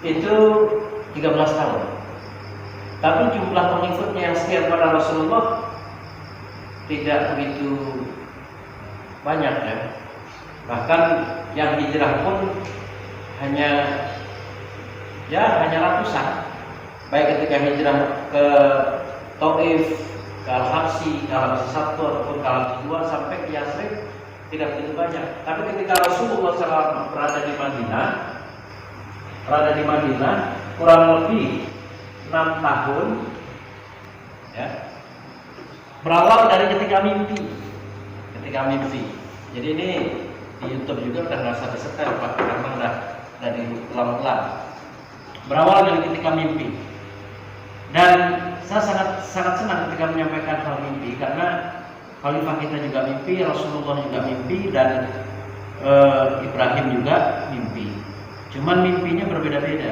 itu 13 tahun. Tapi jumlah pengikutnya yang setia pada Rasulullah tidak begitu banyak ya. Bahkan yang hijrah pun hanya ratusan. Baik ketika hijrah ke Taif, ke Al-Habsyi, ke Al-Habsyi 1 ataupun ke Al-Habsyi 2 sampai ke Yathrib tidak begitu banyak. Tapi ketika Rasulullah SAW berada di Madinah kurang lebih 6 tahun ya. Berawal dari ketika mimpi. Jadi ini di YouTube juga udah nggak usah disetel Pak, karena udah diulang-ulang. Berawal dari ketika mimpi. Dan saya sangat senang ketika menyampaikan hal mimpi, karena Khalifah kita juga mimpi, Rasulullah juga mimpi, dan Ibrahim juga mimpi. Cuman mimpinya berbeda-beda,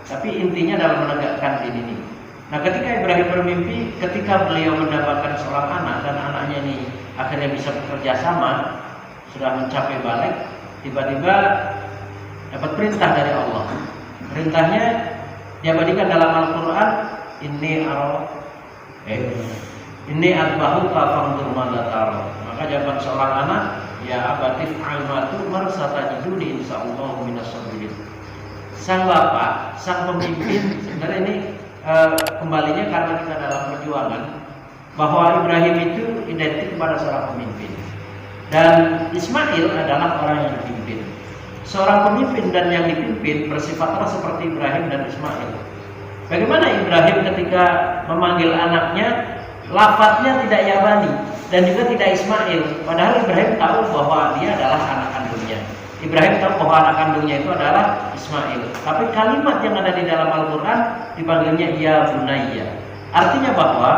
tapi intinya dalam menegakkan din ini. Nah, ketika Ibrahim bermimpi, ketika beliau mendapatkan seorang anak dan anaknya ini akhirnya bisa bekerja sama, sudah mencapai balik, tiba-tiba dapat perintah dari Allah. Perintahnya diabadikan dalam Al-Quran, Inni adbahuka fanzur madza tara. Maka jawaban seorang anak, ya abatif almatu marsatajiduni insyaallah minas sabirin. Sang bapak, sang pemimpin, sebenarnya ini kembalinya karena kita dalam perjuangan, bahwa Ibrahim itu identik kepada seorang pemimpin dan Ismail adalah orang yang dipimpin. Seorang pemimpin dan yang dipimpin bersifatlah seperti Ibrahim dan Ismail. Bagaimana Ibrahim ketika memanggil anaknya, lafadznya tidak Yabani dan juga tidak Ismail, padahal Ibrahim tahu bahwa dia adalah anak kandungnya. Ibrahim tahu bahwa anak kandungnya itu adalah Ismail. Tapi kalimat yang ada di dalam Al-Quran dipanggilnya ya bunayya. Artinya bahwa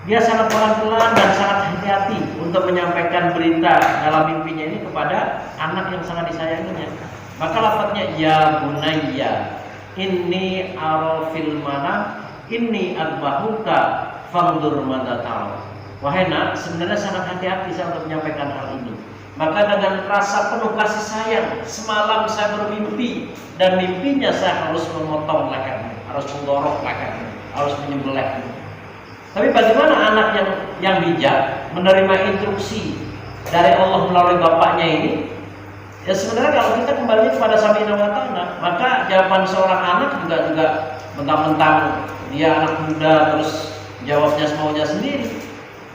dia sangat pelan-pelan dan sangat hati-hati untuk menyampaikan berita dalam mimpinya ini kepada anak yang sangat disayanginya. Maka lafadznya ya bunayya, inni arafil manam, inni adbahuka fanzur madza tara. Wahai nak, sebenarnya sangat hati-hati saya untuk menyampaikan hal ini. Maka dengan rasa penuh kasih sayang, semalam saya bermimpi dan mimpinya saya harus memotong lehermu, harus mendorong lehermu, harus menyembelihmu. Tapi bagaimana anak yang bijak menerima instruksi dari Allah melalui bapaknya ini? Ya sebenarnya kalau kita kembali kepada Sami'na wa Ta'na, maka jawaban seorang anak juga mentang-mentang dia anak muda terus jawabnya semaunya sendiri.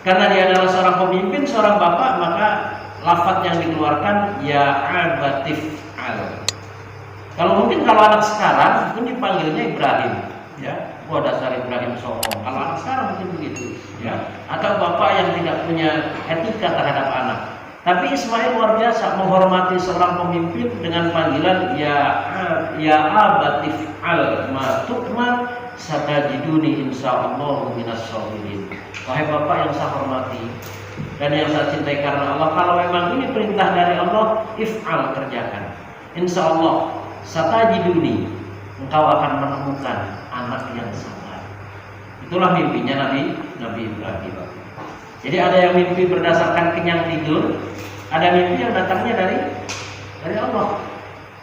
Karena dia adalah seorang pemimpin, seorang bapak, maka lafaz yang dikeluarkan ya abatif al. Kalau anak sekarang mungkin dipanggilnya Ibrahim, ya. Wah, dasar Ibrahim songong. Kalau anak sekarang mungkin begitu, ya. Atau bapak yang tidak punya etika terhadap anak. Tapi Ismail luar biasa menghormati seorang pemimpin dengan panggilan ya abatif al ma tu'man satajiduni insyaallah minas sabirin. Wahai bapak yang saya hormati dan yang saya cintai karena Allah, kalau memang ini perintah dari Allah, if'al, kerjakan. Insyaallah satajiduni, engkau akan menemukan anak yang sabar. Itulah mimpinya Nabi Ibrahim. Jadi ada yang mimpi berdasarkan kenyang tidur, ada mimpi yang datangnya dari Allah.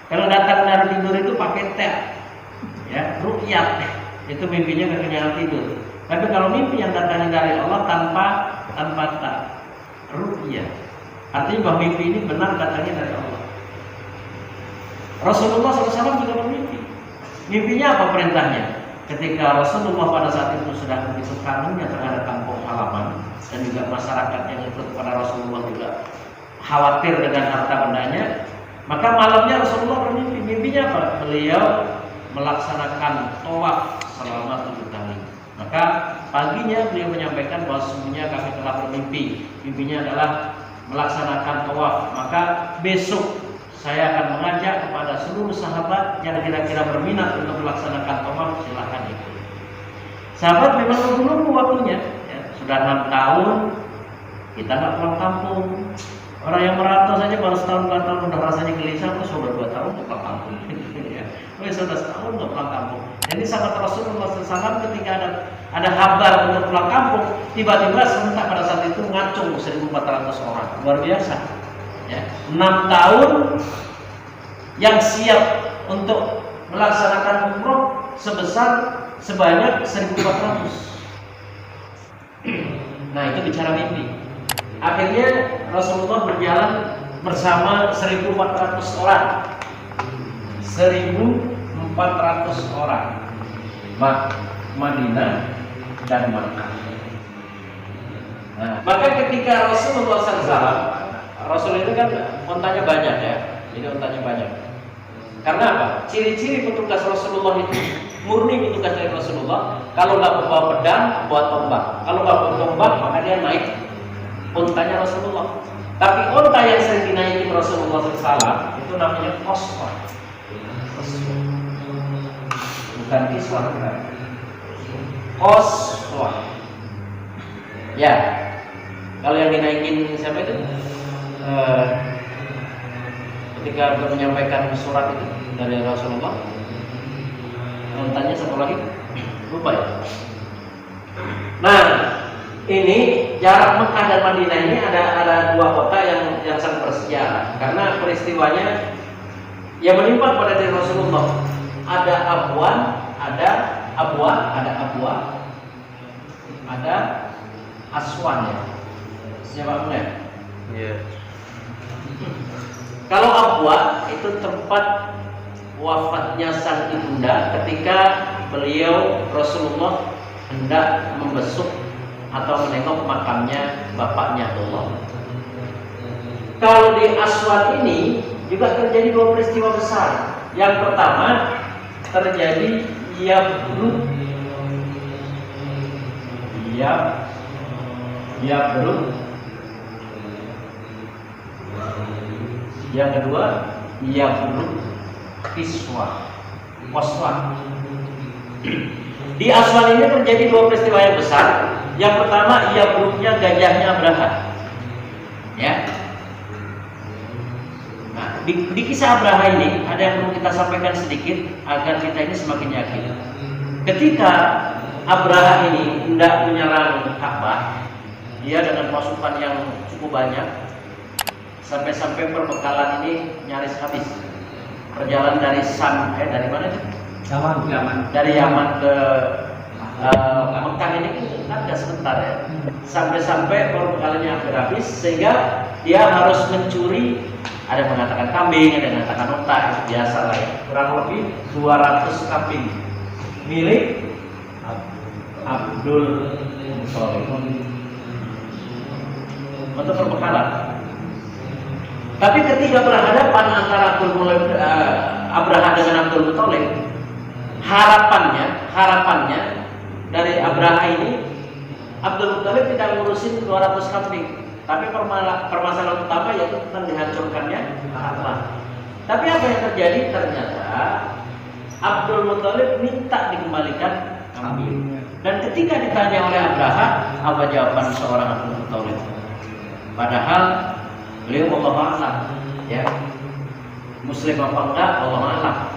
Kalau datang dari tidur itu pakai tet, ya, ru'yat, itu mimpinya kekenyangan tidur. Tapi kalau mimpi yang datangnya dari Allah tanpa tak, ru'yat, artinya bahwa mimpi ini benar datangnya dari Allah. Rasulullah SAW juga bermimpi. Mimpinya apa perintahnya? Ketika Rasulullah pada saat itu sudah begitu kangennya terhadap kampung halaman, dan juga masyarakat yang ikut kepada Rasulullah juga khawatir dengan harta bendanya, maka malamnya Rasulullah bermimpi. Mimpinya apa? Beliau melaksanakan tawaf selama 7 kali. Maka paginya beliau menyampaikan bahwa sesungguhnya kami telah bermimpi. Mimpinya adalah melaksanakan tawaf. Maka besok saya akan mengajak kepada seluruh sahabat yang kira-kira berminat untuk melaksanakan tawaf, silahkan ikut. Sahabat memang menunggu waktunya, ya. Sudah 6 tahun kita nggak pulang kampung. Orang yang merantau saja baru setahun 2 tahun udah rasanya gelisah, terus sudah 2 tahun nggak pulang kampung. Sudah setahun nggak pulang kampung. Jadi sahabat Rasulullah SAW ketika ada kabar untuk pulang kampung, tiba-tiba serentak pada saat itu ngacung 1.400 orang, luar biasa. Ya, 6 tahun yang siap untuk melaksanakan umroh sebanyak 1.400. Nah, itu bicara mimpi. Akhirnya Rasulullah berjalan bersama 1.400 orang. 1.400 orang. Madinah dan Makkah. Nah, maka ketika Rasulullah SAW, Rasul itu kan ontanya banyak ya, jadi ontanya banyak. Karena apa? Ciri-ciri petugas Rasulullah itu murni petugas dari Rasulullah. Kalau nggak bawa pedang, bawa tombak. Kalau nggak bawa tombak, maka dia naik ontanya Rasulullah. Tapi onta yang sering dinaiki Rasulullah SAW itu namanya qaswah. Bukan kiswah, bukan. Qaswah. Ya, kalau yang dinaikin siapa itu? Ketika menyampaikan surat itu dari Rasulullah, tanya satu lagi, lupa ya. Nah, ini jarak Mekah dan Madinah ini ada dua kota yang sangat bersejarah karena peristiwanya yang menimpa pada diri Rasulullah. Ada Abwan, ada Aswan ya. Siapa punya? Iya. Kalau Abwa itu tempat wafatnya sang ibunda ketika beliau Rasulullah hendak membesuk atau menengok makamnya bapaknya Allah. Kalau di Aswan ini juga terjadi dua peristiwa besar. Yang pertama terjadi Yabruk. Yang kedua Yabruk Qaswah. Di Aswan ini terjadi dua peristiwa yang besar. Yang pertama Yabruknya gajahnya Abraha. Ya. Nah, di kisah Abraha ini ada yang perlu kita sampaikan sedikit agar kita ini semakin yakin. Ketika Abraha ini hendak menyerang Ka'bah, dia dengan pasukan yang cukup banyak, sampai-sampai perbekalan ini nyaris habis. Perjalanan dari dari mana itu? Yaman. Dari Yaman ke Mekah ini kan nggak sebentar ya. Sampai-sampai perbekalannya hampir habis, sehingga dia harus mencuri. Ada yang mengatakan kambing, ada yang mengatakan unta, itu biasa lah ya. Kurang lebih 200 kambing milik Abdul Muthalib untuk perbekalan. Tapi ketika berhadapan antara Abraha dengan Abdul Muthalib, harapannya dari Abraha ini, Abdul Muthalib tidak ngurusin 200 kambing, tapi permasalahan utama yaitu tentang dihancurkannya Ka'bah. Tapi apa yang terjadi? Ternyata Abdul Muthalib minta dikembalikan kambing. Dan ketika ditanya oleh Abraha, apa jawaban seorang Abdul Muthalib? Padahal beliau Allah Ta'ala, ya, Muslim apa enggak, Allah Ta'ala.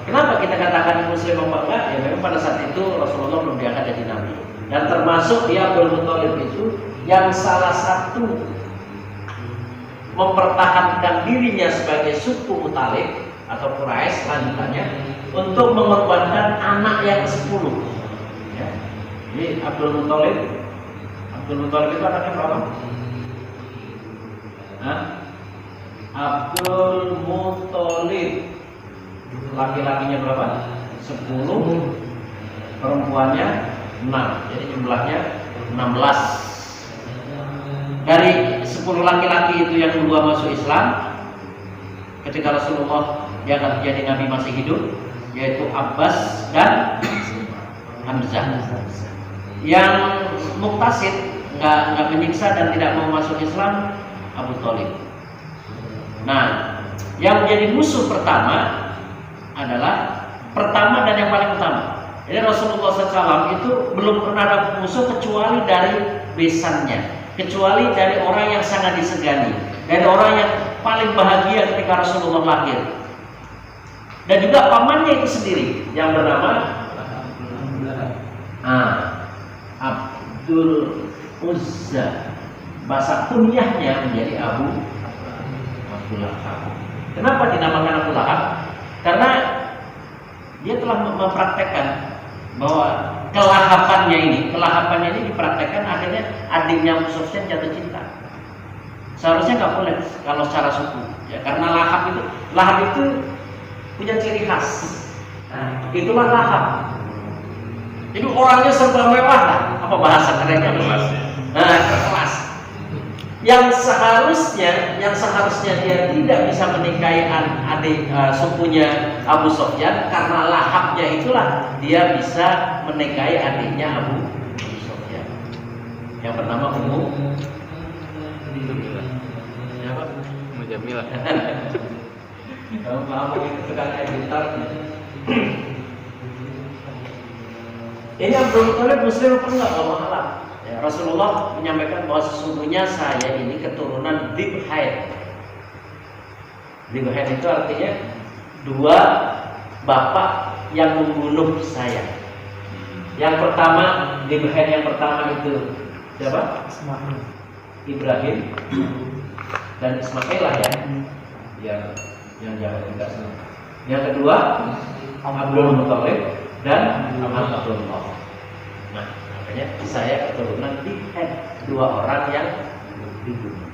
Kenapa kita katakan Muslim apa enggak? Ya memang pada saat itu Rasulullah belum diangkat jadi Nabi. Dan termasuk dia Abdul Muthalib itu yang salah satu mempertahankan dirinya sebagai suku Muthalib atau Quraisy lanjutannya untuk mengorbankan anak yang ke-10. Ya. Jadi Abdul Muthalib itu anaknya berapa? Abdul Muthalib laki-lakinya berapa? 10, perempuannya 6. Jadi jumlahnya 16. Dari 10 laki-laki itu yang kedua masuk Islam ketika Rasulullah diangkat jadi Nabi masih hidup, yaitu Abbas dan Hamzah. Yang muktasid, nggak menyiksa dan tidak mau masuk Islam, Abu Thalib. Nah, yang menjadi musuh pertama adalah dan yang paling utama. Jadi Rasulullah SAW itu belum pernah ada musuh kecuali dari besannya, kecuali dari orang yang sangat disegani, dari orang yang paling bahagia ketika Rasulullah lahir, dan juga pamannya itu sendiri yang bernama Abdul Uzza. Bahasa kunyahnya menjadi Abu Lahab. Kenapa dinamakan Abu Lahab? Karena dia telah mempraktekkan bahwa kelahapannya ini dipraktekkan, akhirnya adiknya Abu Sufyan jatuh cinta. Seharusnya nggak boleh kalau secara suku, ya, karena lahap itu punya ciri khas. Nah, itulah lahap. Jadi orangnya serba mewah lah, apa bahasa kerennya? Nah, kelas. Yang seharusnya dia tidak bisa menikahi adik sukunya Abu Sufyan, karena lahapnya itulah dia bisa menikahi adiknya Abu Sufyan. Yang pertama Ummu Jamilah. Kamu paham itu tukang gitar? Ini Abdul Muthalib muslim apa enggak? Allah alam. Ya, Rasulullah menyampaikan bahwa sesungguhnya saya ini keturunan Dibhain. Dibhain itu artinya dua bapak yang membunuh saya. Yang pertama, Dibhain yang pertama itu siapa? Ibrahim dan Ismail lah ya. Yang jahat juga sama. Yang kedua, Abdul Muthalib dan Abdullah. Nah, makanya saya keturunan Dibhain, dua orang yang dibunuh.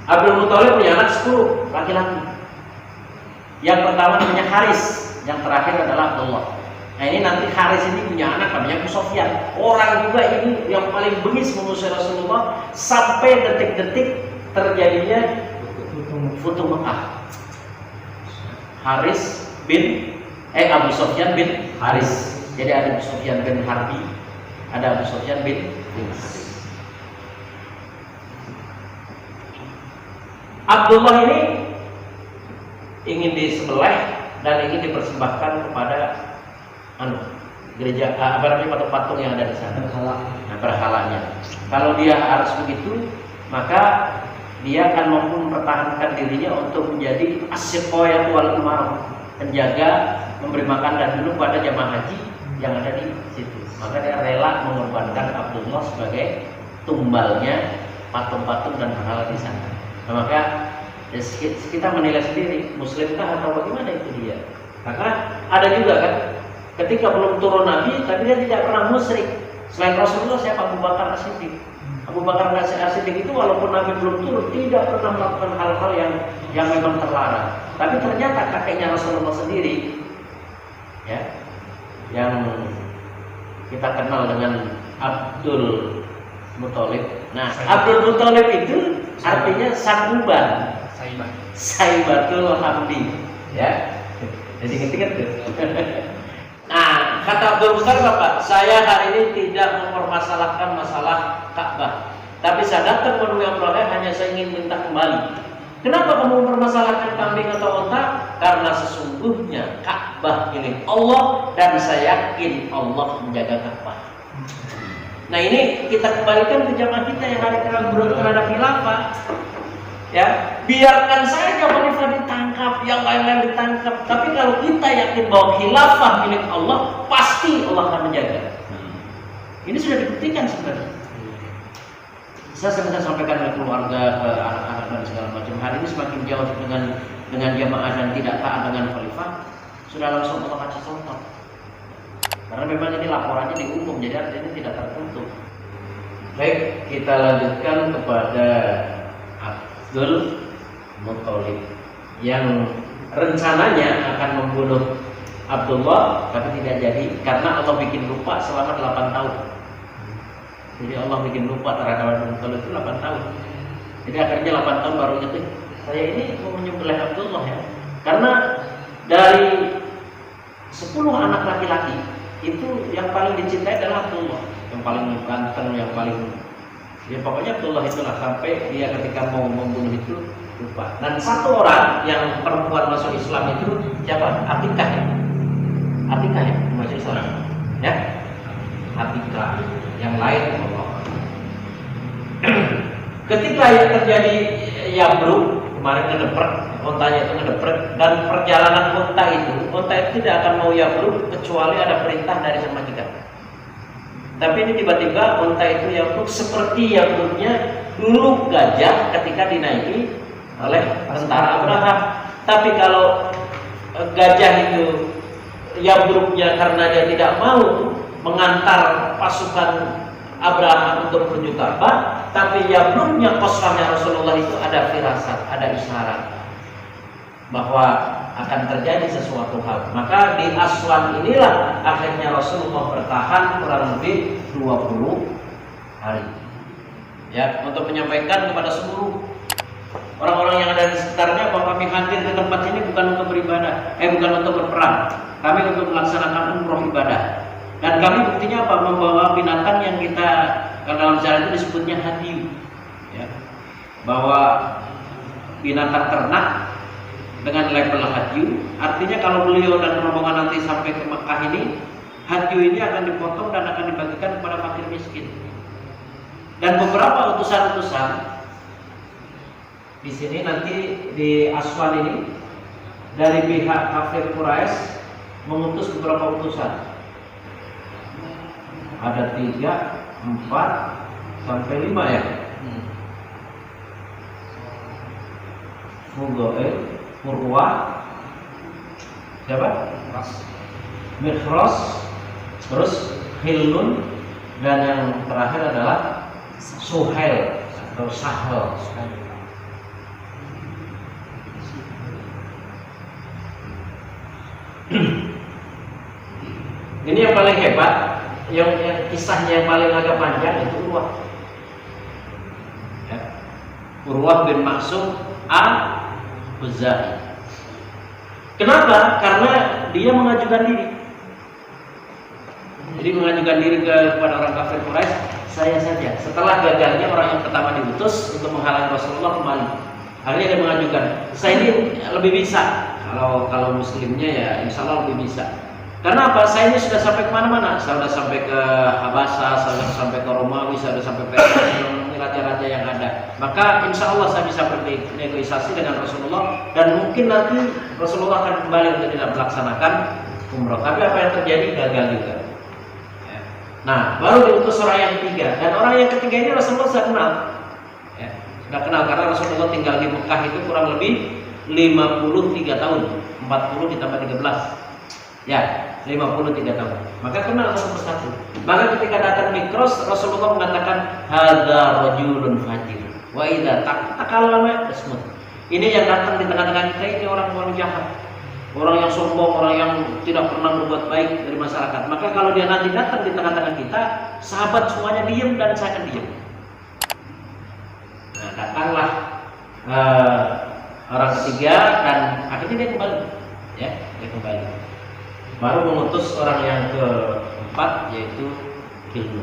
Abdul Muthalib punya anak 10 laki-laki. Yang pertama namanya Haris, yang terakhir adalah Abdullah. Nah, ini nanti Haris ini punya anak namanya Abu Sufyan. Orang juga ini yang paling bengis memusuhi Rasulullah sampai detik-detik terjadinya Futuh Mekah. Haris bin Abu Sufyan bin Haris. Jadi ada Abu Sufyan bin Harbi, ada Abu Sufyan bin Haris. Abdullah ini ingin disembelih dan ingin dipersembahkan kepada gereja, patung-patung yang ada di sana. Berhalanya. Kalau dia harus begitu, maka dia akan mampu mempertahankan dirinya untuk menjadi as-siqayatul wal umarah, penjaga, memberi makan dan minum pada jamaah haji yang ada di situ. Maka dia rela mengorbankan Abdullah sebagai tumbalnya patung-patung dan berhala di sana. Nah, maka ya, kita menilai sendiri muslimkah atau bagaimana itu dia. Karena ada juga kan ketika belum turun Nabi, tapi dia tidak pernah musyrik. Selain Rasulullah, siapa? Abu Bakar As-Siddiq. Abu Bakar As-Siddiq itu walaupun Nabi belum turun, tidak pernah melakukan hal-hal yang memang terlarang. Tapi ternyata kakeknya Rasulullah sendiri, ya, yang kita kenal dengan Abdul Muthalib. Nah, Abdul Muthalib itu artinya Sakuban, Saibatul Hamdi, ya. Jadi ingat-ingat tuh. Nah, kata Abdul Muthalib apa? Saya hari ini tidak mempermasalahkan masalah Ka'bah, tapi saya datang menemui Abdullah hanya saya ingin minta kembali. Kenapa kamu mempermasalahkan kambing atau unta? Karena sesungguhnya Ka'bah milik Allah dan saya yakin Allah menjaga Ka'bah. Nah, ini kita kembalikan ke jamaah kita yang ada terhadap khilafah. Ya, biarkan saja khalifah ditangkap, yang lain-lain ditangkap. Tapi kalau kita yakin bahwa khilafah milik Allah, pasti Allah akan menjaga. Ini sudah dibuktikan sebenarnya. Saya sering sampaikan ke keluarga, ke anak-anak dan segala macam. Hari ini semakin jauh dengan jamaah dan tidak taat dengan khalifah, sudah langsung Allah kasih contoh. Karena memang ini laporannya di umum, jadi artinya tidak tertutup. Baik, kita lanjutkan kepada Abdul Muthalib yang rencananya akan membunuh Abdullah, tapi tidak jadi karena Allah bikin lupa selama 8 tahun. Jadi Allah bikin lupa terhadap Abdul Muthalib itu 8 tahun. Jadi akhirnya 8 tahun baru ngerti, saya ini mau menyembelih Abdullah ya. Karena dari 10 anak laki-laki itu yang paling dicintai adalah Abdullah, yang paling ganteng, yang paling, ya pokoknya Abdullah itulah, sampai dia ketika mau membunuh itu lupa. Dan satu orang yang perempuan masuk Islam itu siapa? Atikah ya? Atikah ya masuk Islam ya? Atikah. Yang lain Allah. Ketika yang terjadi Yabruk kemarin ngedepret, ontanya itu ngedepret, dan perjalanan onta itu tidak akan mau Yabruk kecuali ada perintah dari Sang Majikan. Tapi ini tiba-tiba onta itu Yabruk seperti Yabruknya dulu gajah ketika dinaiki oleh tentara Abraham. Tapi kalau gajah itu Yabruknya karena dia tidak mau mengantar pasukan Abraham untuk menuju Ka'bah, tapi Yabruknya kosramnya Rasulullah itu ada firasat, ada isyarat bahwa akan terjadi sesuatu hal. Maka di Aswan inilah akhirnya Rasulullah bertahan kurang lebih 20 hari. Ya, untuk menyampaikan kepada seluruh orang-orang yang ada di sekitarnya bahwa kami hadir ke tempat ini bukan untuk beribadah, bukan untuk berperang. Kami untuk melaksanakan umroh ibadah. Dan kami buktinya apa? Membawa binatang yang kita dalam sejarah itu disebutnya hadyu. Ya. Bahwa binatang ternak dengan label hadyu, artinya kalau beliau dan rombongan nanti sampai ke Mekah ini, hadyu ini akan dipotong dan akan dibagikan kepada fakir miskin. Dan beberapa utusan-utusan di sini nanti di Aswan ini dari pihak kafir Quraisy mengutus beberapa utusan. Ada 3, 4 sampai 5 ya. Mugoel, Murwa, siapa? Mikros, terus Hilun, dan yang terakhir adalah Suhail atau Sahel. Ini yang paling hebat, yang kisahnya yang paling agak panjang itu Urwah. Ya. Urwah bin Maksum al-Khuzai. Kenapa? Karena dia mengajukan diri. Jadi mengajukan diri kepada orang kafir Quraisy, saya saja. Setelah gagalnya orang yang pertama diutus untuk menghalangi Rasulullah kembali, akhirnya dia mengajukan, saya ini lebih bisa. Kalau muslimnya ya insya Allah lebih bisa. Karena apa? Saya ini sudah sampai kemana-mana. Saya sudah sampai ke Habasah, saya sudah sampai ke Romawi, saya sudah sampai ke raja-raja yang ada. Maka insya Allah saya bisa bernegosiasi dengan Rasulullah, dan mungkin nanti Rasulullah akan kembali untuk tidak melaksanakan umroh. Tapi apa yang terjadi? Gagal juga. Ya. Nah, baru diutus orang yang ketiga, dan orang yang ketiga ini Rasulullah sudah kenal. Ya, sudah kenal karena Rasulullah tinggal di Mekah itu kurang lebih 53 tahun, 40 ditambah 13. Ya, 53 tahun. Maka kenal satu persatu. Maka ketika datang Mikros, Rasulullah mengatakan hadza rajulun fajir. Wa idza takallama ismut. Ini yang datang di tengah-tengah kita ini orang-orang jahat. Orang yang sombong, orang yang tidak pernah berbuat baik dari masyarakat. Maka kalau dia nanti datang di tengah-tengah kita, sahabat semuanya diam dan saya akan diam. Nah, datanglah orang ketiga dan akhirnya dia kembali. Ya, dia kembali. Baru mengutus orang yang keempat, yaitu Hilun.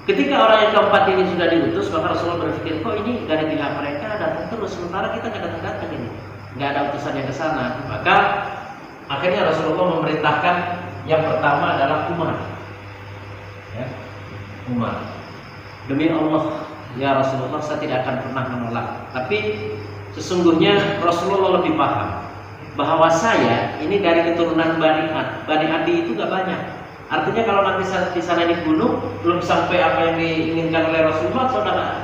Ketika orang yang keempat ini sudah diutus, maka Rasulullah berpikir, kok ini dari pihak mereka datang terus, sementara kita nggak datang-datang ini, nggak ada utusan yang ke sana. Maka akhirnya Rasulullah memerintahkan yang pertama adalah Umar. Ya, Umar. Demi Allah, ya Rasulullah, saya tidak akan pernah menolak. Tapi sesungguhnya Rasulullah lebih paham bahwa saya ini dari keturunan Bani Ad. Bani Adi itu gak banyak. Artinya kalau nanti di sana dibunuh, belum sampai apa yang diinginkan oleh Rasulullah, saudara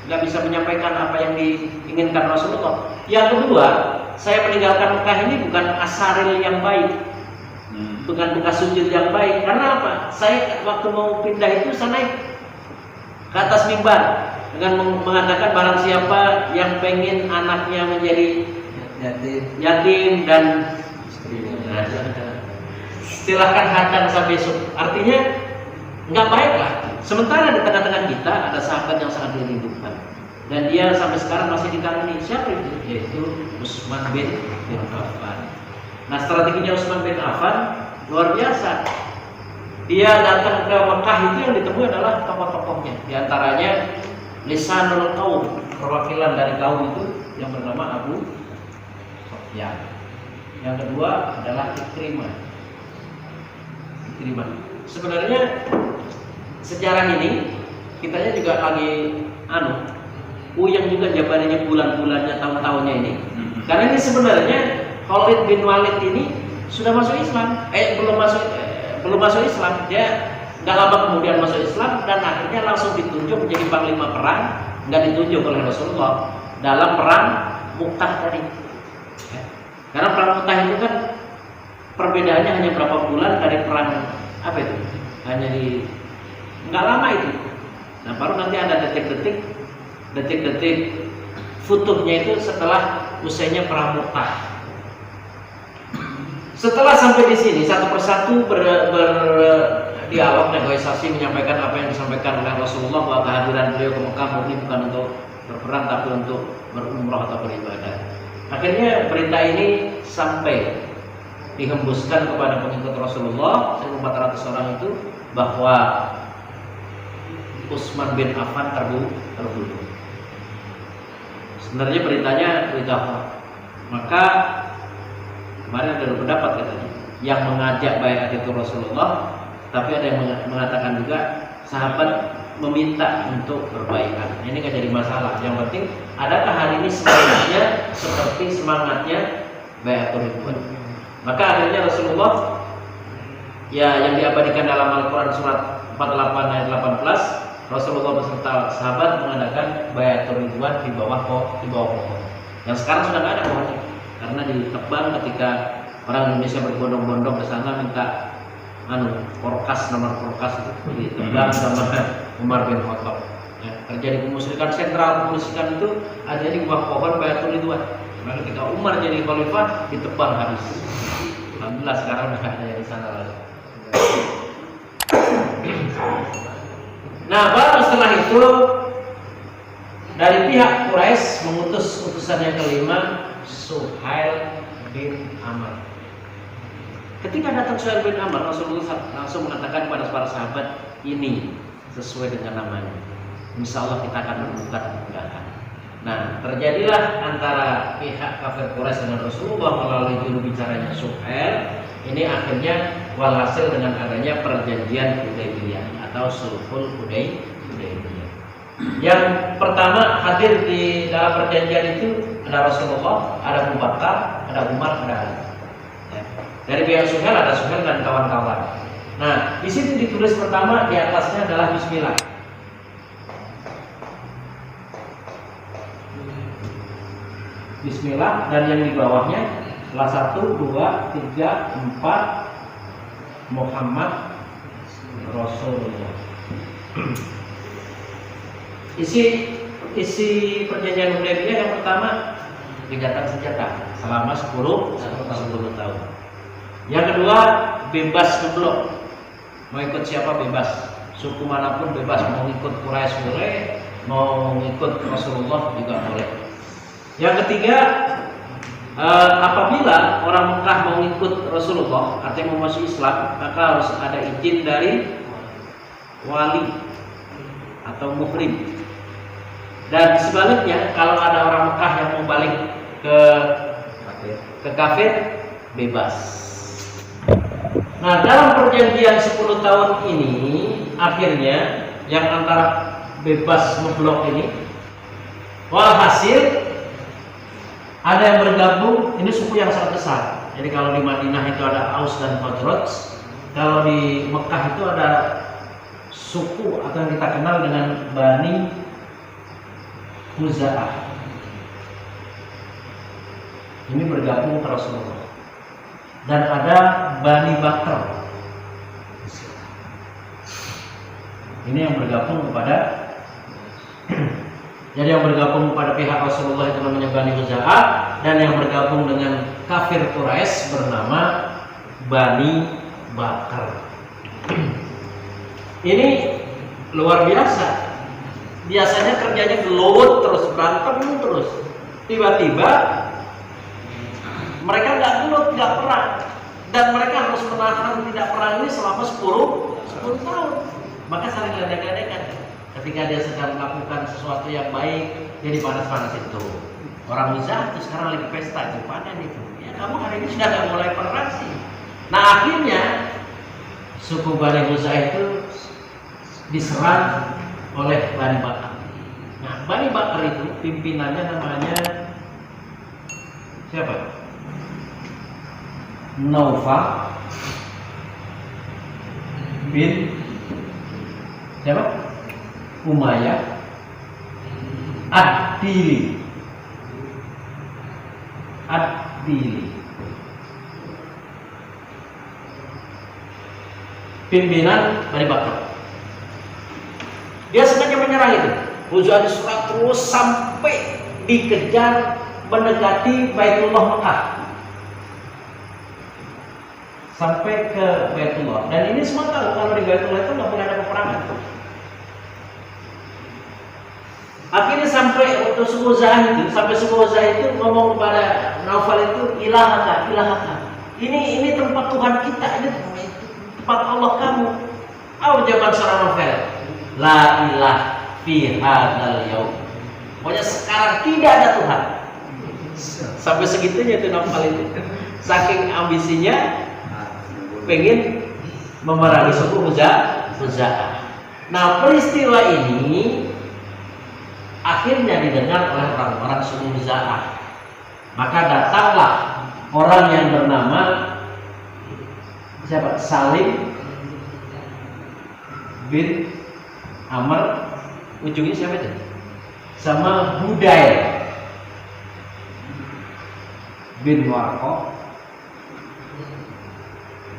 gak bisa menyampaikan apa yang diinginkan Rasulullah. Yang kedua, saya meninggalkan Mekah ini bukan asaril yang baik, bukan bekas sujud yang baik. Karena apa? Saya waktu mau pindah itu saya naik ke atas mimbar dengan mengatakan barang siapa yang pengen anaknya menjadi yatim dan silahkan hadang sampai besok. Artinya nggak baik lah. Sementara di tengah-tengah kita ada sahabat yang sangat dirindukan dan dia sampai sekarang masih dikaruni. Siapa itu? Yaitu Utsman bin Affan. Nah, strateginya Utsman bin Affan luar biasa. Dia datang ke Mekah itu yang ditemui adalah tokoh-tokohnya. Di antaranya Lisanul Qaum, perwakilan dari kaum itu yang bernama Abu Ya. Yang kedua adalah Ikrimah. Sebenarnya sejarah ini kitanya juga lagi uyang juga jabarannya bulan-bulannya, tahun-tahunnya ini. Karena ini sebenarnya Khalid bin Walid ini sudah masuk Islam, belum masuk Islam. Dia nggak lama kemudian masuk Islam dan akhirnya langsung ditunjuk menjadi panglima perang. Nggak ditunjuk oleh Rasulullah dalam perang Mu'tah tadi. Ya. Karena perang Mu'tah itu kan perbedaannya hanya berapa bulan dari perang apa itu? Hanya di nggak lama itu. Nah baru nanti ada detik-detik futuhnya itu setelah usainya perang Mu'tah. Setelah sampai di sini satu persatu berdialog, negosiasi, menyampaikan apa yang disampaikan oleh Rasulullah bahwa kehadiran beliau ke Mekah murni bukan untuk berperang tapi untuk berumrah atau beribadah. Akhirnya berita ini sampai dihembuskan kepada pengikut Rasulullah 1.400 orang itu bahwa Utsman bin Affan terbunuh. Sebenarnya beritanya berita hoax. Maka kemarin ada pendapat katanya yang mengajak baiat itu Rasulullah, tapi ada yang mengatakan juga sahabat meminta untuk berbaiat. Ini nggak jadi masalah. Yang penting adakah hari ini semangatnya seperti semangatnya baiatul ridwan. Maka akhirnya Rasulullah ya yang diabadikan dalam Al-Quran surat 48 ayat 18, Rasulullah beserta sahabat mengadakan baiatul ridwan di bawah pohon. Yang sekarang sudah nggak ada pohonnya karena ditebang ketika orang Indonesia berbondong-bondong ke sana minta nomor porkas itu ditebang sama Umar bin Khattab. Ya, terjadi pemusyrikan, sentral pemusyrikan itu ada di bawah pohon baiatul ridwan. Maka ketika Umar jadi khalifah ditebang habis. Alhamdulillah sekarang sudah ada di sana lagi. Nah baru setelah itu dari pihak Quraisy mengutus utusan yang kelima, Suhail bin Amr. Ketika datang Suhail bin Amr, Rasulullah langsung mengatakan kepada para sahabat, ini sesuai dengan namanya, insya Allah kita akan menemukan kemudahan. Nah terjadilah antara pihak kafir Quraisy dengan Rasulullah melalui juru bicaranya Suhail. Ini akhirnya walhasil dengan adanya perjanjian Hudaybiyah atau Sulhul Hudaybiyah. Yang pertama hadir di dalam perjanjian itu ada Rasulullah, ada Abu Bakar, ada Umar, ada Ali. Ya. Dari pihak Suhail ada Suhail dan kawan-kawan. Nah, di situ ditulis pertama di atasnya adalah Bismillah. Bismillah, dan yang di bawahnya salah 1, 2, 3, 4 Muhammad Rasulullah. Isi perjanjian Hudaybiyah yang pertama gencatan senjata selama 10 tahun. Yang kedua bebas ngeblok, mau ikut siapa bebas, suku manapun bebas, mau ikut Quraisy boleh, mau ikut Rasulullah juga boleh. Yang ketiga apabila orang Mekah mau ikut Rasulullah, artinya mau masuk Islam, maka harus ada izin dari wali atau muhrim. Dan sebaliknya, kalau ada orang Mekah yang mau balik ke kafir, bebas. Nah, dalam perjanjian 10 tahun ini, akhirnya yang antara bebas ngeblok ini, walhasil ada yang bergabung, ini suku yang sangat besar. Jadi kalau di Madinah itu ada Aus dan Khazraj, kalau di Mekah itu ada suku atau yang kita kenal dengan Bani Khuza'ah. Ini bergabung ke Rasulullah. Dan ada Bani Bakr. Ini yang bergabung kepada jadi yang bergabung pada pihak Rasulullah itu namanya Bani Khuza'ah, dan yang bergabung dengan kafir Quraisy bernama Bani Bakr. Ini luar biasa. Biasanya kerjanya gelut terus, berantem terus. Tiba-tiba mereka nggak gelut, nggak perang, dan mereka harus menahan tidak perang ini selama 10 tahun. Maka saling ledek-ledekan. Ketika dia sedang melakukan sesuatu yang baik, jadi panas-panas itu. Orang Mizah itu sekarang lagi pesta, itu panen itu. Ya kamu hari ini sudah nggak mulai perang sih. Nah akhirnya suku Bani Khuza'ah itu diserang oleh Bani Bakr. Nah Bani Bakr itu pimpinannya namanya siapa? Naufal bin siapa? Umayyah Ad-Dili. pilih. Pimpinan Bani Bakr. Dia sengaja menyerang itu. Hujan surat terus sampai dikejar mendekati Baitullah Mekah. Sampai ke Baitullah. Dan ini semua tahu kalau di Baitullah itu nggak boleh ada peperangan. Akhirnya sampai waktu suku Zah itu ngomong kepada Naufal itu, ilahaka. Ini tempat Tuhan kita, ini tempat Allah kamu. Jawaban seorang Naufal, la ilah fi hadzal yaum. Pokoknya sekarang tidak ada Tuhan. Sampai segitunya itu Naufal itu. Saking ambisinya pengen memerangi suku Khuza'ah. Nah, peristiwa ini akhirnya didengar oleh orang-orang suku Khuza'ah. Maka datanglah orang yang bernama siapa? Salim bin Amr, ujungnya siapa itu? Sama Budayl bin Warqah.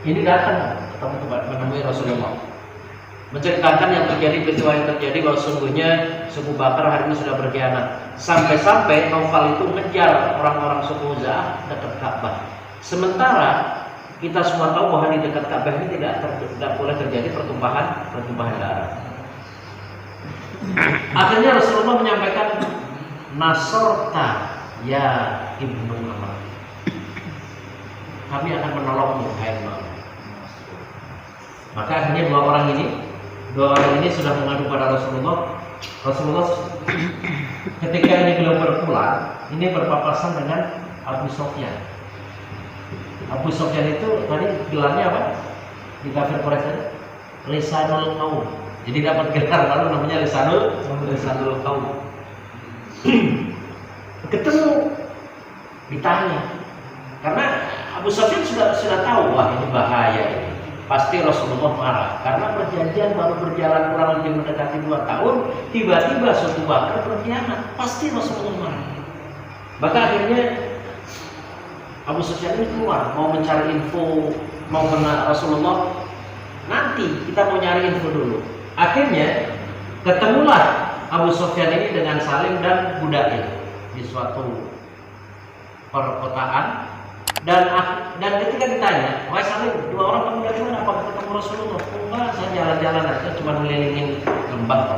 Ini datang menemui Rasulullah, menceritakan yang terjadi, peristiwa yang terjadi, bahwa sungguhnya suku Bakar hari ini sudah berkhianat. Sampai-sampai Naufal itu mengejar orang-orang suku Khuza'ah dekat Ka'bah. Sementara kita semua tahu bahwa di dekat Ka'bah ini tidak boleh terjadi pertumpahan darah. Akhirnya Rasulullah menyampaikan, Nasorta ya Ibnu Amr, kami akan menolongmu, hai Amr. Maka akhirnya dua orang ini sudah mengadu pada Rasulullah. Rasulullah ketika ini belum berpulang, ini berpapasan dengan Abu Sufyan. Abu Sufyan itu tadi gelarnya apa? Di kafir Quraisy tadi, Lisanul Qaum. Jadi dapat gelar baru namanya Lisanul Qaum. Ketemu, ditanya, karena Abu Sufyan sudah tahu, wah ini bahaya ini. Pasti Rasulullah marah karena perjanjian baru berjalan kurang lebih mendekati 2 tahun, tiba-tiba suku Bakar berkhianat, pasti Rasulullah marah. Maka akhirnya Abu Sufyan ini keluar mau mencari info, mau kenal Rasulullah. Nanti kita mau nyari info dulu. Akhirnya ketemulah Abu Sufyan ini dengan Salim dan Budayl di suatu perkotaan. Dan ketika ditanya, wahai Salim, 2 orang kamu dari mana? Apakah ketemu Rasulullah? Enggak, saya jalan-jalan aja, cuma melilingin lembah,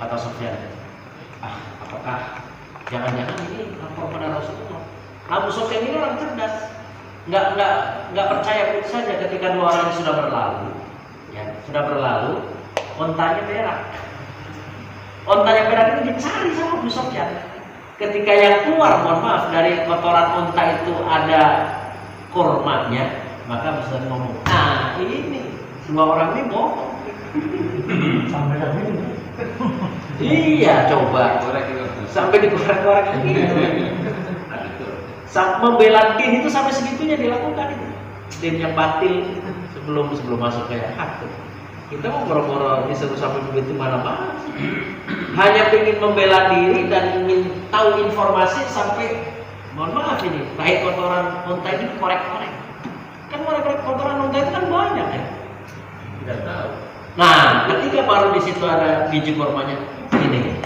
kata Sufyan. Apakah jangan-jangan ini lapor pada Rasulullah? Abu Sufyan ini orang cerdas, nggak percaya begitu saja. Ketika 2 orang ini sudah berlalu, ontanya berak. Ontanya berak itu dicari sama Abu Sufyan. Ketika yang keluar, mohon maaf, dari kotoran unta itu ada kurmanya, maka bisa ngomong, nah ini 2 orang ini bohong. Sampai ini. Iya, coba. Sampai dikorek-korek ini. Membela din itu sampai segitunya dilakukan itu. Din yang batil sebelum masuk ke hak. Kita mau boro-boro disuruh sampai begitu mana-mana. Hanya ingin membela diri dan ingin tahu informasi sampai, mohon maaf ini, tahi kotoran unta ini korek-korek. Kan korek-korek kotoran unta itu kan banyak ya. Tidak tahu. Nah, ketika baru di situ ada biji kurmanya, ini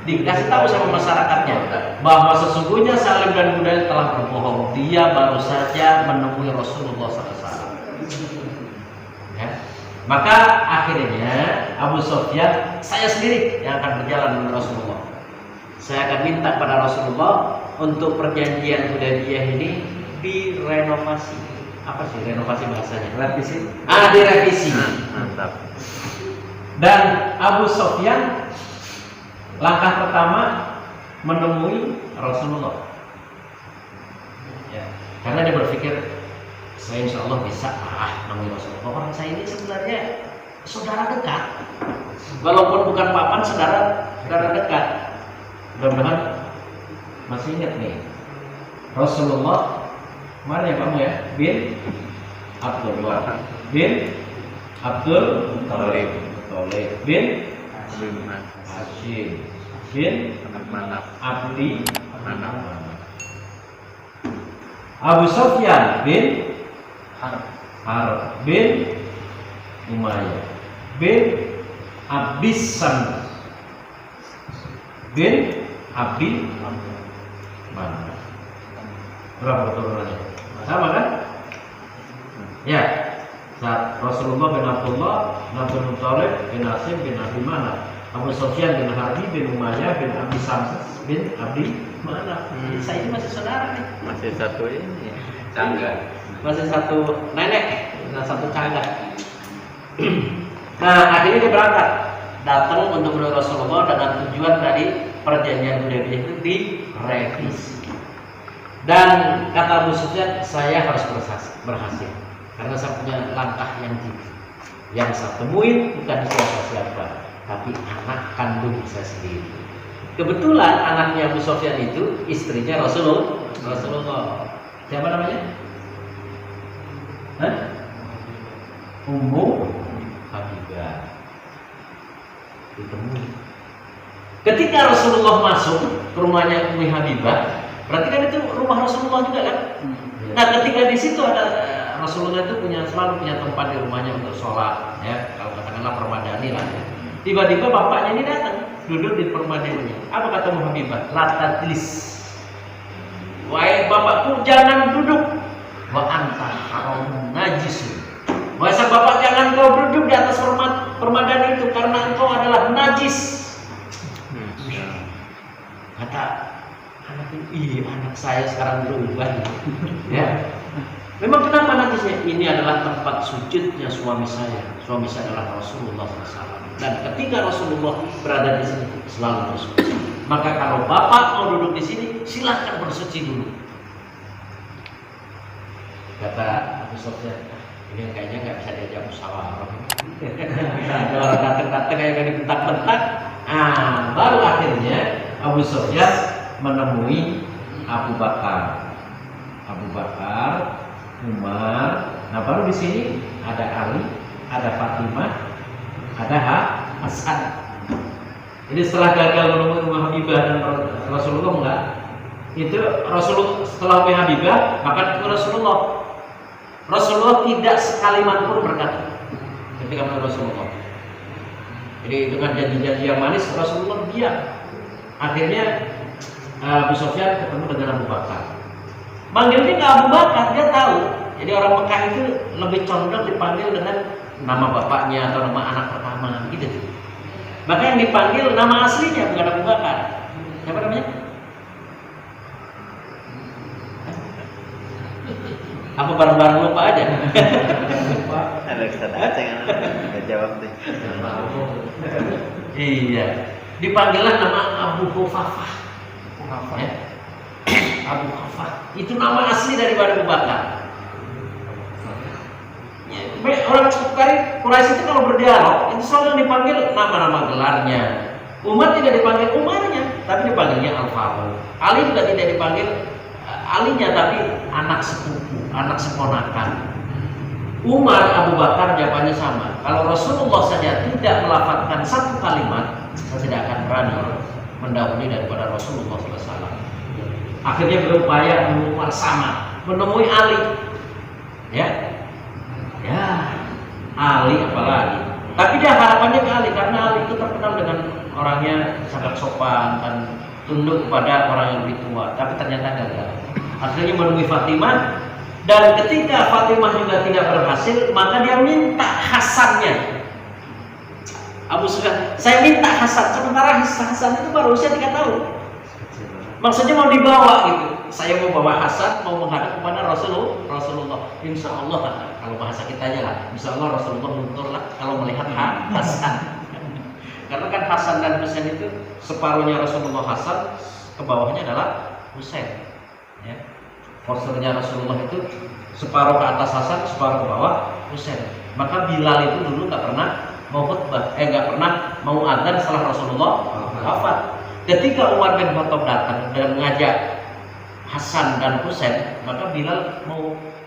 dikasih tahu sama masyarakatnya bahwa sesungguhnya Salim dan Budayl telah berbohong. Dia baru saja menemui Rasulullah SAW. Ya. Maka akhirnya Abu Sufyan, saya sendiri yang akan berjalan dengan Rasulullah. Saya akan minta pada Rasulullah untuk perjanjian Hudaybiyah ini direnovasi. Apa sih renovasi bahasanya? Revisi. Direvisi. Mantap. Dan Abu Sufyan langkah pertama menemui Rasulullah. Ya, karena dia berpikir, saya insya Allah bisa menemui Rasulullah. Orang saya ini sebenarnya saudara dekat, walaupun bukan papan, saudara dekat. Mudah-mudahan masih ingat nih, Rasulullah mana ya kamu ya? Bin Abdul Thalib bin Hashim bin Abdi Manaf. Abu Sufyan bin Harb bin Umayyah bin Abis Samit bin Abi Manaf. Berapa keturunannya? Sama kan? Ya. Saat Rasulullah bin Abdullah bin Muttalib bin Asim bin Abi Manaf, Abu Sufyan bin Harbi bin Umayyah bin Abi Samit bin Abi Manaf. Saya ini masih saudara nih. Masih satu ini cangga. Masih satu nenek dan satu cangga. Nah, akhirnya dia berangkat datang untuk menemui Rasulullah dengan tujuan tadi perjanjian Hudaybiyah itu direvisi. Dan kata Abu Sufyan, saya harus berhasil karena saya punya langkah yang tinggi. Yang saya temuin bukan siapa-siapa, tapi anak kandung saya sendiri. Kebetulan anaknya Abu Sufyan itu istrinya Rasulullah. Siapa namanya? Ummu Habibah. Ditemui. Ketika Rasulullah masuk ke rumahnya Ummu Habibah, berarti kan itu rumah Rasulullah juga kan? Nah, ketika di situ ada Rasulullah itu selalu punya tempat di rumahnya untuk sholat, ya. Kalau katakanlah permadani lah. Ya. Tiba-tiba bapaknya ini datang, duduk di permadaninya. Apa kata Ummu Habibah? La tajlis. Wahai bapakku, jangan duduk. Wa anta haram najis. Wahai sang bapak, jangan kau duduk di atas permadani itu karena engkau adalah najis. Kata anak ini, anak saya sekarang berubah. Ya. Memang kenapa najisnya? Ini adalah tempat sujudnya suami saya. Suami saya adalah Rasulullah SAW. Dan ketika Rasulullah berada di sini selalu bersuci. Maka kalau bapak mau duduk di sini, silahkan bersuci dulu. Kata Abu Sufyan, ini kayaknya nggak bisa diajak musyawarah. Ada orang datang-datang kayak dibentak-bentak. Baru akhirnya Abu Sufyan menemui Abu Bakar, Umar. Nah, baru di sini ada Ali, ada Fatimah, ada Hasan. Jadi setelah gagal menemui Ummu Habibah dan Rasulullah enggak, itu Rasulullah setelah Ummu Habibah maka ke Rasulullah tidak sekalimat pun berkata ketika menemui Rasulullah. Jadi dengan janji-janji yang manis Rasulullah diam. Akhirnya Abu Sufyan ketemu dengan Abu Bakar. Manggilnya ke Abu Bakar, dia tahu. Jadi orang Mekah itu lebih condong dipanggil dengan nama bapaknya atau nama anak pertama gitu. Maka yang dipanggil nama aslinya bukan Abu Bakar. Siapa namanya? Apa bareng-bareng lupa aja? Ada kesana aja kan? Nggak jawab deh. Iya. Dipanggillah nama Abu Hufafah. Ya. Abu Hufafah. Itu nama asli dari Abu Bakar. Ya, orang Quraisy itu kalau berdialog itu selalu dipanggil nama-nama gelarnya. Umar tidak dipanggil Umarnya, tapi dipanggilnya Al-Faruq. Ali juga tidak dipanggil Alinya, tapi anak sepupu, anak seponakan. Umar, Abu Bakar jawabannya sama. Kalau Rasulullah saja tidak melafazkan satu kalimat, saya tidak akan berani mendahului daripada Rasulullah SAW. Akhirnya berupaya menemui sama, menemui Ali. Ya, Ali apalagi. Tapi dia harapannya ke Ali karena Ali itu terkenal dengan orangnya sangat sopan dan tunduk kepada orang yang lebih tua. Tapi ternyata gagal. Akhirnya menemui Fatimah, dan ketika Fatimah juga tidak berhasil, maka dia minta Hasannya. Abu Sufyan, saya minta Hasan. Sementara Hasan itu baru usia 3 tahun. Maksudnya mau dibawa gitu. Saya mau bawa Hasan, mau menghadap kepada Rasulullah. Insya Allah, kalau bahasa kitanya lah, Insya Allah Rasulullah mundur lah kalau melihat Hasan. Karena kan Hasan dan Husain itu separuhnya Rasulullah Hasan, ke bawahnya adalah Husain. Ya. Posturnya Rasulullah itu separuh ke atas Hasan, separuh ke bawah Husain. Maka Bilal itu dulu nggak pernah mau khutbah, nggak pernah mau adzan setelah Rasulullah wafat. Ketika Umar bin Khattab datang dan mengajak Hasan dan Husain, maka Bilal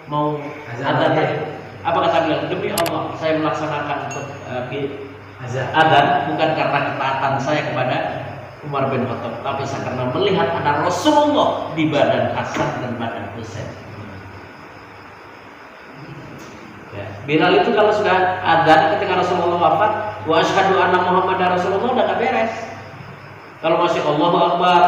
mau adzan. Apa kata Bilal? Demi Allah, saya melaksanakan untuk adzan bukan karena ketaatan saya kepada Umar bin Khattab, tapi karena melihat ada Rasulullah di badan Hasan dan badan Husain. Bilal itu kalau sudah adzan ketika Rasulullah wafat, wa asyhadu anna Muhammadar Rasulullah udah gak beres. Kalau masih Allahu Akbar,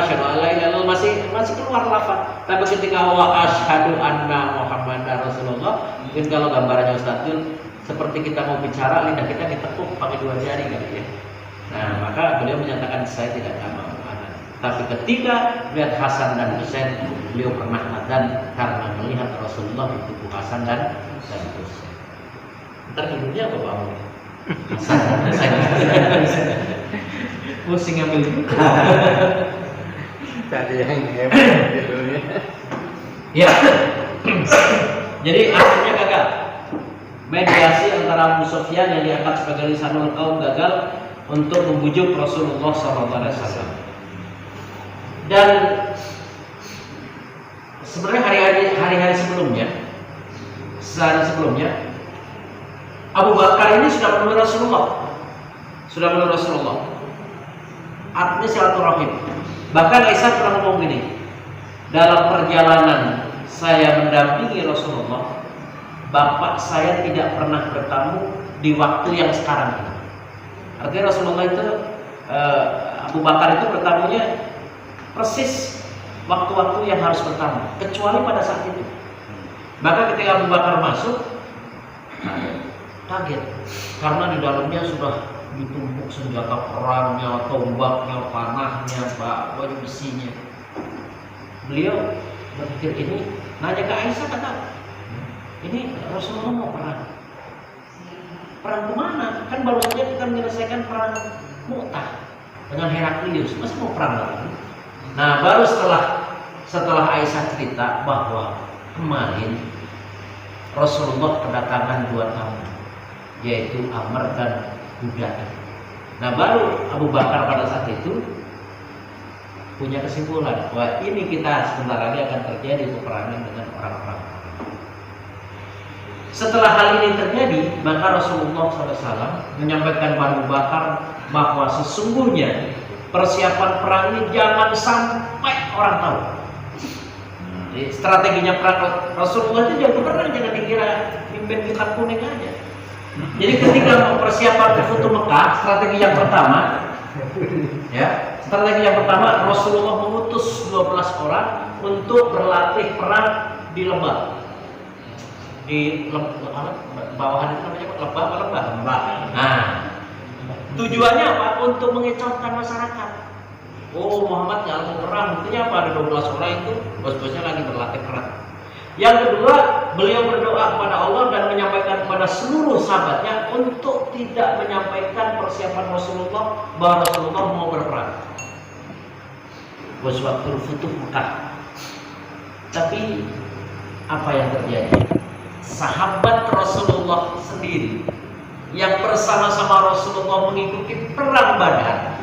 asyhadu an la ilaha illallah masih keluar lafaz. Tapi ketika wa asyhadu anna Muhammadar Rasulullah, mungkin kalau gambarannya Ustaz Yul, seperti kita mau bicara, lidah kita ditekuk pakai 2 jari kali ya. Nah, maka beliau menyatakan saya tidak mau adzan. Tapi ketika lihat Hasan dan Husain, beliau pernah adzan karena melihat Rasulullah di tubuh Hasan dan Husain. Ntar hidupnya apa Pak Amul? Hasan dan Husain. Pusing ambil juga. Tadi yang hebat gitu ya. Ya. Jadi akhirnya gagal. Mediasi antara Abu Sufyan yang diangkat sebagai lisanul qaum gagal untuk membujuk Rasulullah SAW. Dan sebenarnya hari-hari sebelumnya, sehari sebelumnya, Abu Bakar ini sudah menemui Rasulullah. Artinya silaturahim. Bahkan Aisyah pernah ngomong gini, dalam perjalanan saya mendampingi Rasulullah, bapak saya tidak pernah bertemu di waktu yang sekarang ini. Artinya Rasulullah itu Abu Bakar itu bertamunya persis waktu-waktu yang harus bertamu, kecuali pada saat itu. Maka ketika Abu Bakar masuk, kaget karena di dalamnya sudah ditumpuk senjata perangnya, tombaknya, panahnya, baju besinya. Beliau berpikir ini, nanya ke Aisyah, kata, ini Rasulullah mau perang. Perang kemana? Kan baru saja kita menyelesaikan perang Mu'tah dengan Heraklius, masih mau perang lagi? Nah, baru setelah Aisyah cerita bahwa kemarin Rasulullah kedatangan 2 tamu, yaitu Amr dan Buddha. Nah, baru Abu Bakar pada saat itu punya kesimpulan bahwa ini kita sebentar lagi akan terjadi peperangan dengan orang-orang. Setelah hal ini terjadi, maka Rasulullah SAW menyampaikan kepada Abu Bakar bahwa sesungguhnya persiapan perang ini jangan sampai orang tahu. Jadi strateginya perang Rasulullah itu jangan dikira pimpin kitab kuning aja. Jadi ketika persiapan Futuh Mekah, strategi yang pertama Rasulullah mengutus 12 orang untuk berlatih perang di lembah. Di bawahan itu namanya lembah. Nah, tujuannya apa? Untuk mengecohkan masyarakat. Oh, Muhammad nggak mau perang, buktinya apa? Ada 12 orang itu bos-bosnya lagi berlatih perang. Yang kedua, beliau berdoa kepada Allah dan menyampaikan kepada seluruh sahabatnya untuk tidak menyampaikan persiapan Rasulullah bahwa Rasulullah mau berperang. Waktu Futuh Mekah. Tapi apa yang terjadi? Sahabat Rasulullah sendiri yang bersama-sama Rasulullah mengikuti perang Badar